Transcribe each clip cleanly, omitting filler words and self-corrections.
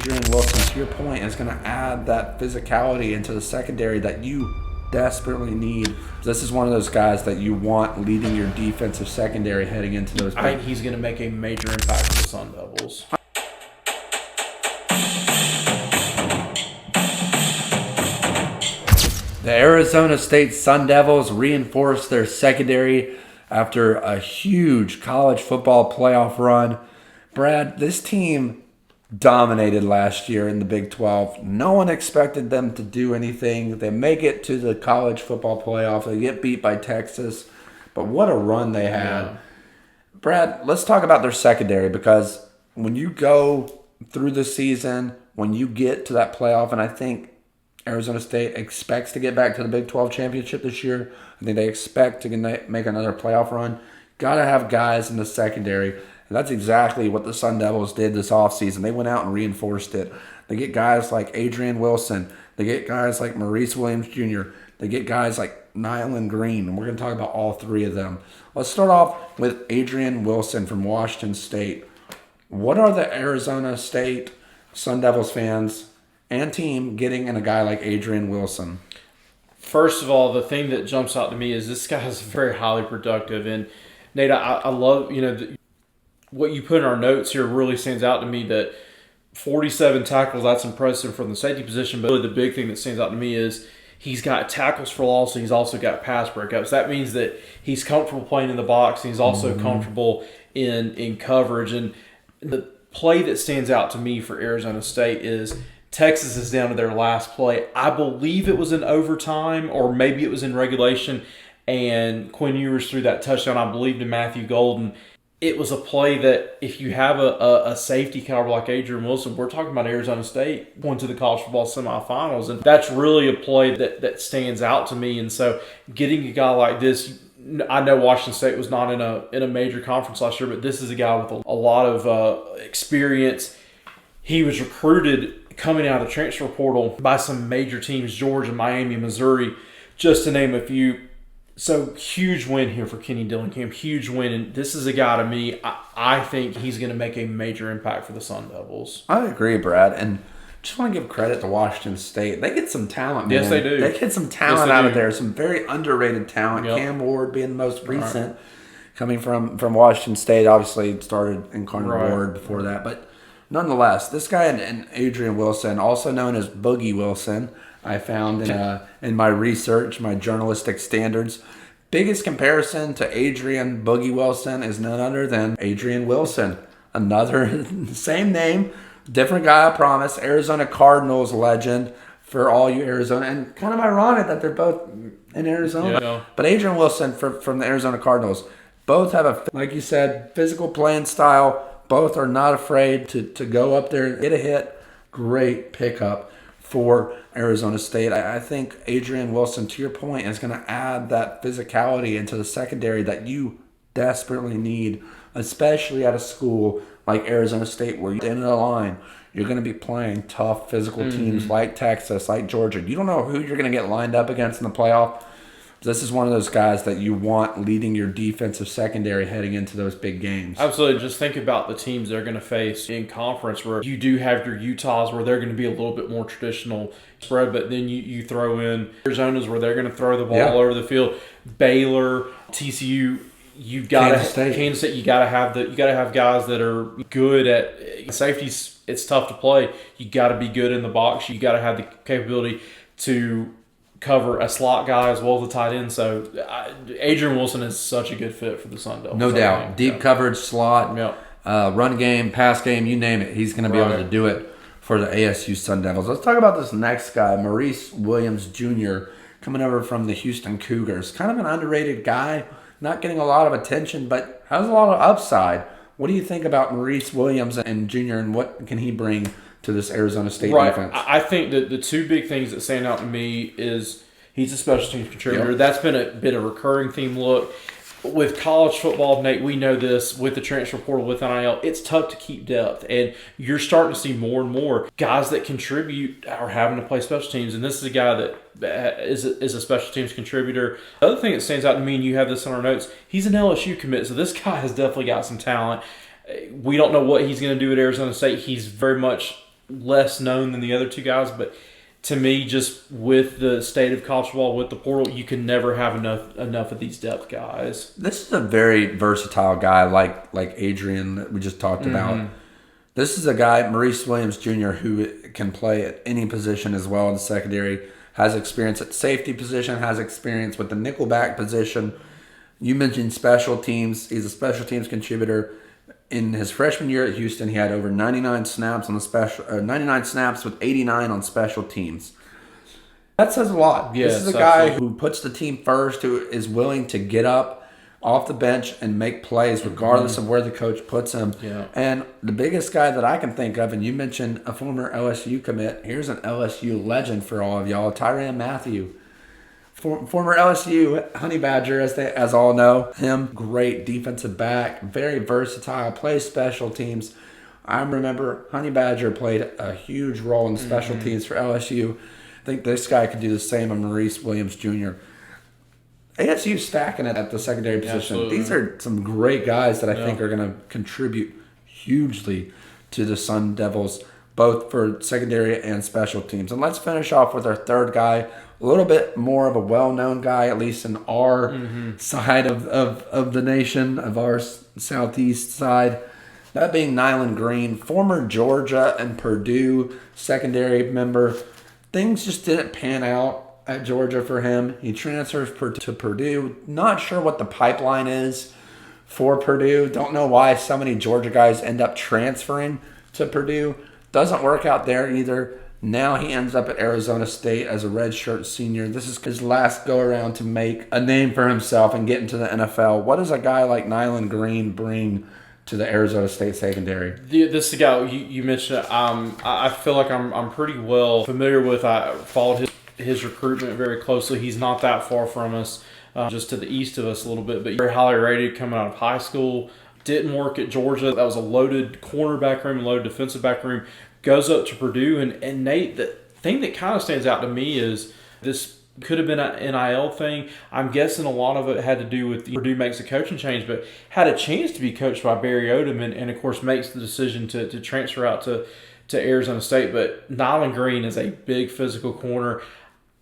Adrian Wilson, to your point, is going to add that physicality into the secondary that you desperately need. This is one of those guys that you want leading your defensive secondary heading into those. I think he's going to make a major impact for the Sun Devils. The Arizona State Sun Devils reinforced their secondary after a huge college football playoff run. Brad, this team dominated last year in the Big 12. No one expected them to do anything. They make it to the college football playoff. They get beat by Texas. But what a run they had. Yeah. Brad, let's talk about their secondary, because when you go through the season, when you get to that playoff, and I think Arizona State expects to get back to the Big 12 championship this year. I think they expect to make another playoff run. Got to have guys in the secondary. And that's exactly what the Sun Devils did this offseason. They went out and reinforced it. They get guys like Adrian Wilson. They get guys like Maurice Williams Jr. They get guys like Nyland Green. And we're going to talk about all three of them. Let's start off with Adrian Wilson from Washington State. What are the Arizona State Sun Devils fans and team getting in a guy like Adrian Wilson? First of all, the thing that jumps out to me is this guy is very highly productive. And Nate, I love, what you put in our notes here really stands out to me, that 47 tackles, that's impressive from the safety position. But really the big thing that stands out to me is he's got tackles for loss, and he's also got pass breakups. That means that he's comfortable playing in the box, and he's also comfortable in coverage. And the play that stands out to me for Arizona State is Texas is down to their last play. I believe it was in overtime, or maybe it was in regulation, and Quinn Ewers threw that touchdown, I believe, to Matthew Golden. It was a play that if you have a safety caliber like Adrian Wilson, we're talking about Arizona State going to the college football semifinals, and that's really a play that stands out to me. And so getting a guy like this, I know Washington State was not in a major conference last year, but this is a guy with a lot of experience. He was recruited coming out of the transfer portal by some major teams, Georgia, Miami, Missouri, just to name a few. So huge win here for Kenny Dillingham, huge win. And this is a guy, to me, I think he's going to make a major impact for the Sun Devils. I agree, Brad. And just want to give credit to Washington State. They get some talent, man. Yes, they do. They get some talent out of there, some very underrated talent. Yep. Cam Ward being the most recent, coming from Washington State. Obviously, started in Carter Ward before that. But nonetheless, this guy and Adrian Wilson, also known as Boogie Wilson, I found in my research, my journalistic standards. Biggest comparison to Adrian Boogie Wilson is none other than Adrian Wilson. Another, same name, different guy, I promise. Arizona Cardinals legend for all you Arizona. And kind of ironic that they're both in Arizona. Yeah. But Adrian Wilson from the Arizona Cardinals. Both have like you said, physical playing style. Both are not afraid to go up there and get a hit. Great pickup for Arizona State. I think Adrian Wilson, to your point, is going to add that physicality into the secondary that you desperately need, especially at a school like Arizona State, where you're in the line. You're going to be playing tough physical teams like Texas, like Georgia. You don't know who you're going to get lined up against in the playoff. This is one of those guys that you want leading your defensive secondary heading into those big games. Absolutely. Just think about the teams they're going to face in conference, where you do have your Utahs where they're going to be a little bit more traditional spread, but then you throw in Arizona's where they're going to throw the ball all over the field. Baylor, TCU, you got Kansas State. You got to have guys that are good at safeties. It's tough to play. You got to be good in the box. You got to have the capability to cover a slot guy as well as a tight end. So Adrian Wilson is such a good fit for the Sun Devils. No doubt. Deep coverage, slot, run game, pass game, you name it. He's going to be able to do it for the ASU Sun Devils. Let's talk about this next guy, Maurice Williams Jr., coming over from the Houston Cougars. Kind of an underrated guy, not getting a lot of attention, but has a lot of upside. What do you think about Maurice Williams and Jr., and what can he bring to this Arizona State defense? I think that the two big things that stand out to me is he's a special teams contributor. Yep. That's been a bit of a recurring theme. Look, with college football, Nate, we know this, with the transfer portal, with NIL, it's tough to keep depth. And you're starting to see more and more guys that contribute are having to play special teams. And this is a guy that is a special teams contributor. The other thing that stands out to me, and you have this in our notes, he's an LSU commit. So this guy has definitely got some talent. We don't know what he's going to do at Arizona State. He's very much less known than the other two guys, but to me, just with the state of college football, with the portal, you can never have enough of these depth guys. This is a very versatile guy like Adrian that we just talked about. This is a guy, Maurice Williams Jr., who can play at any position as well in the secondary, has experience at safety position, has experience with the nickelback position. You mentioned special teams. He's a special teams contributor. In his freshman year at Houston, he had over 99 snaps on the 99 snaps with 89 on special teams. That says a lot. Yes, this is a guy who puts the team first, who is willing to get up off the bench and make plays regardless of where the coach puts him. Yeah. And the biggest guy that I can think of, and you mentioned a former LSU commit, here's an LSU legend for all of y'all, Tyrann Mathieu. Former LSU Honey Badger, as all know him. Great defensive back, very versatile, plays special teams. I remember Honey Badger played a huge role in special teams for LSU. I think this guy could do the same on Maurice Williams Jr. ASU stacking it at the secondary position. Absolutely. These are some great guys that I think are going to contribute hugely to the Sun Devils, both for secondary and special teams. And let's finish off with our third guy, a little bit more of a well-known guy, at least in our side of the nation, of our southeast side. That being Nyland Green, former Georgia and Purdue secondary member. Things just didn't pan out at Georgia for him. He transfers to Purdue. Not sure what the pipeline is for Purdue. Don't know why so many Georgia guys end up transferring to Purdue. Doesn't work out there either. Now he ends up at Arizona State as a redshirt senior. This is his last go-around to make a name for himself and get into the NFL. What does a guy like Nyland Green bring to the Arizona State secondary? This is the guy you mentioned. I feel like I'm pretty well familiar with. I followed his recruitment very closely. He's not that far from us, just to the east of us a little bit, but very highly rated coming out of high school. Didn't work at Georgia. That was a loaded cornerback room, loaded defensive back room. Goes up to Purdue, and Nate, the thing that kind of stands out to me is this could have been an NIL thing. I'm guessing a lot of it had to do with Purdue makes a coaching change, but had a chance to be coached by Barry Odom, and of course makes the decision to transfer out to Arizona State. But Nyland Green is a big physical corner.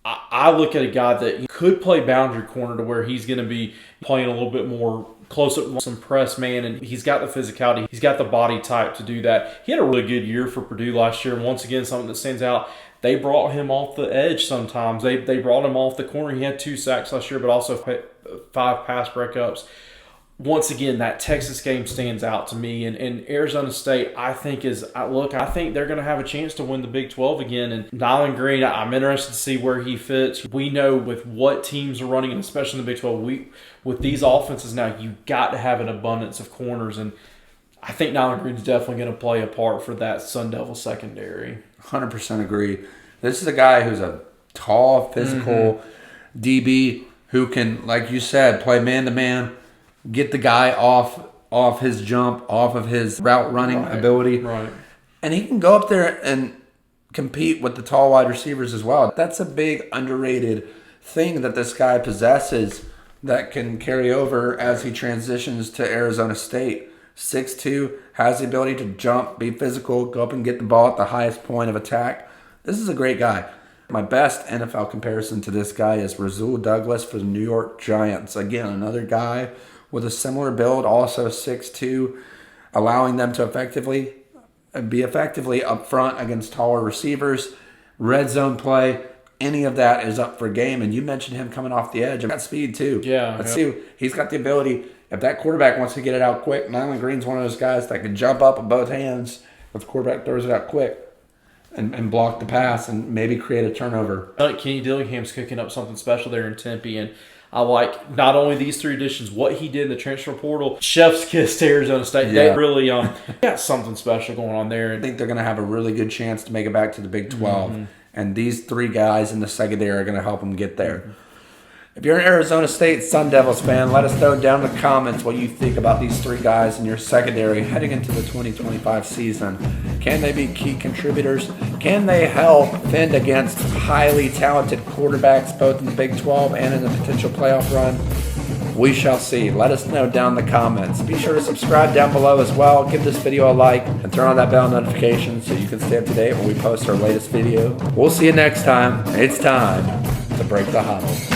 I look at a guy that could play boundary corner to where he's going to be playing a little bit more close up some press man, and he's got the physicality, he's got the body type to do that. He had a really good year for Purdue last year, and once again, something that stands out, they brought him off the edge sometimes. They brought him off the corner. He had 2 sacks last year, but also 5 pass breakups. Once again, that Texas game stands out to me, and Arizona State, I think they're going to have a chance to win the Big 12 again. And Nyland Green, I'm interested to see where he fits. We know with what teams are running, and especially in the Big 12, with these offenses now, you've got to have an abundance of corners, and I think Nyland Green's definitely going to play a part for that Sun Devil secondary. 100% agree. This is a guy who's a tall, physical DB who can, like you said, play man-to-man, get the guy off his jump, off of his route running ability. Right. And he can go up there and compete with the tall wide receivers as well. That's a big underrated thing that this guy possesses that can carry over as he transitions to Arizona State. 6'2", has the ability to jump, be physical, go up and get the ball at the highest point of attack. This is a great guy. My best NFL comparison to this guy is Rasul Douglas for the New York Giants. Again, another guy with a similar build, also 6'2", allowing them to be effectively up front against taller receivers. Red zone play, any of that is up for game. And you mentioned him coming off the edge. I've got speed too. Yeah. Let's see. He's got the ability. If that quarterback wants to get it out quick, Nyland Green's one of those guys that can jump up with both hands if the quarterback throws it out quick and block the pass and maybe create a turnover. I like Kenny Dillingham's cooking up something special there in Tempe, and I like not only these 3 additions, what he did in the transfer portal. Chef's kiss to Arizona State. Yeah. They really got something special going on there. I think they're going to have a really good chance to make it back to the Big 12. And these 3 guys in the secondary are going to help them get there. If you're an Arizona State Sun Devils fan, let us know down in the comments what you think about these 3 guys in your secondary heading into the 2025 season. Can they be key contributors? Can they help fend against highly talented quarterbacks both in the Big 12 and in the potential playoff run? We shall see. Let us know down in the comments. Be sure to subscribe down below as well. Give this video a like and turn on that bell notification so you can stay up to date when we post our latest video. We'll see you next time. It's time to break the huddle.